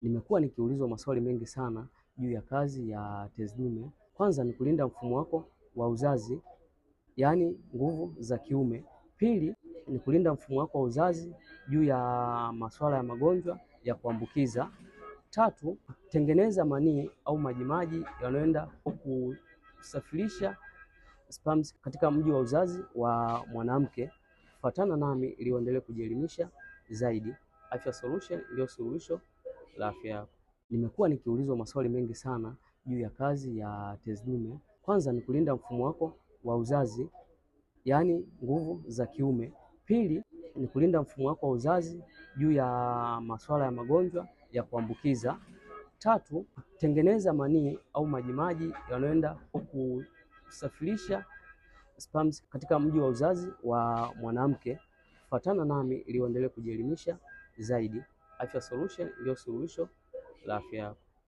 Nimekuwa nikiulizwa maswali mengi sana juu ya kazi ya tezi dume. Kwanza ni kulinda mfumo wako wa uzazi, yaani nguvu za kiume. Pili ni kulinda mfumo wako wa uzazi juu ya masuala ya magonjwa ya kuambukiza. Tatu, tengeneza manii au majimaji yanayoenda kusafirisha sperms katika mji wa uzazi wa mwanamke. Fuatana nami ili uendelee kujielimisha zaidi. Afya Solution ndio suluhisho la afya yako. Nimekuwa nikiulizwa maswali mengi sana juu ya kazi ya tezi dume. Kwanza ni kulinda mfumo wako wa uzazi, yaani nguvu za kiume. Pili ni kulinda mfumo wako wa uzazi juu ya masuala ya magonjwa ya kuambukiza. Tatu, tengeneza manii au majimaji yanayoenda kusafirisha sperms katika mji wa uzazi wa mwanamke. Fuatana nami ili uendelee kujielimisha zaidi. Afya Solution ndio suluhisho la afya yako.